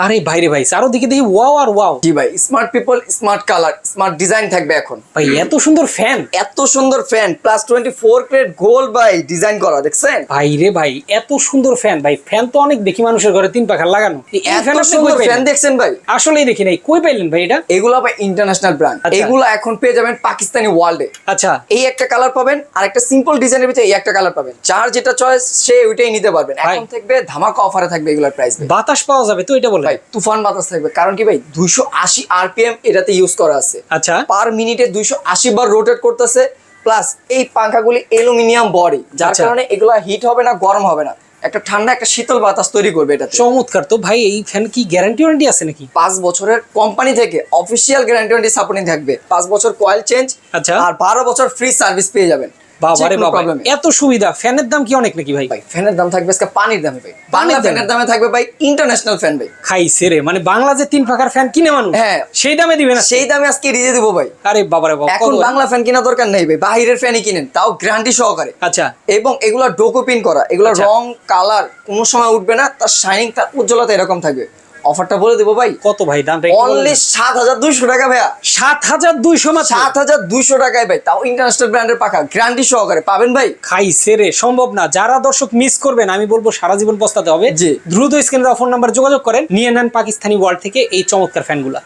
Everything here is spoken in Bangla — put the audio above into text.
আরে ভাইরে ভাই চারোদিকে দেখি ওয়াও আর ওয়াও। জি ভাই, smart people, smart colour, smart design থাকবে এখন। ভাই এত সুন্দর ফ্যান, এত সুন্দর ফ্যান প্লাস 24 ক্যারেট গোল্ড ভাই ডিজাইন করা, দেখছেন? ভাই রে ভাই এত সুন্দর ফ্যান। ভাই ফ্যান তো অনেক দেখি মানুষের ঘরে 3 পাখার লাগানো। এই এত ফ্যান আপনি সুন্দর কই ফ্যান পাইলেন? দেখছেন ভাই? আসলেই দেখি নাই, কই পাইলেন ভাই এটা? এগুলা ভাই ইন্টারন্যাশনাল ব্র্যান্ড। আচ্ছা। এগুলা এখন পেয়ে যাবেন পাকিস্তানি ওয়ার্ল্ডে। আচ্ছা এই একটা কালার পাবেন আর একটা সিম্পল ডিজাইনের ভিতরে এই একটা কালার পাবেন। যার যেটা চয়েস সে ওইটাই নিতে পারবেন। ভাই। এখন থাকবে ধামাকা অফারে থাকবে এগুলোর প্রাইস ভাই। বাতাস পাওয়া যাবে তো, এটা বলে? ভাই তুফান বাতাস থাকবে, কারণ কি ভাই 280 আরপিএম এটাতে ইউজ করা আছে। আচ্ছা পার মিনিটে 280 বার রোটেট করতেছে। প্লাস এই পাঙ্খাগুলি অ্যালুমিনিয়াম বডি, যার আচ্ছা। কারণে এগুলা হিট হবে না, গরম হবে না, একটা ঠান্ডা একটা শীতল বাতাস তৈরি করবে এটাতে। চমৎকার। তো ভাই এই ফ্যান কি গ্যারান্টি ওয়ারেন্টি আছে নাকি? 5 বছরের কোম্পানি থেকে অফিসিয়াল গ্যারান্টি ওয়ারেন্টি সাপোর্টিং থাকবে। 5 বছর কয়েল চেঞ্জ আচ্ছা। আর 12 বছর ফ্রি সার্ভিস পেয়ে যাবেন। বাবা রে যে কোনো বাবা, problem এ। এত সুবিধা। ফ্যানের দাম কি অনেক নাকি ভাই? ভাই ফ্যানের দাম থাকবে আজকে পানির দামে ভাই। বাংলা পানির দামে? ফ্যানের দামে থাকবে ভাই ইন্টারন্যাশনাল ফ্যান ভাই। খাইছে রে, মানে বাংলা যে 3 পাখার ফ্যান কিনে মানুষ, হ্যাঁ। সেই দামে দিবেন? সেই দামে আজকে দিয়ে দেবো ভাই। আরে বাবা রে বাবা, এখন কত? বাংলা ফ্যান কেনা দরকার নেই ভাই, বাহিরের ফ্যানই কিনেন, তাও গ্যারান্টি সহকারে। আচ্ছা এবং এগুলো ডোকোপিন করা, এগুলো আচ্ছা। রং কালার কোনো সময় উঠবে না, তার শাইনিং তার উজ্জ্বলতা এরকম থাকবে। অফারটা বলে দেবো ভাই, কত ভাই দামটা? অনলি 7200 টাকা ভাইয়া। 7200 মাত্র? 7200 টাকায় ভাই, তাও ইন্টারন্যাশনাল ব্র্যান্ডের পাখা গ্যারান্টি সহকারে পাবেন ভাই। খাইছে রে, সম্ভব না। যারা দর্শক মিস করবেন আমি বলবো সারা জীবন পস্তাতে হবে। জি। দ্রুত স্ক্রিনের ফোন নাম্বার যোগাযোগ করেন, নিয়ে নেন পাকিস্তানি ওয়ার্ল্ড থেকে এই চমৎকার ফ্যানগুলা।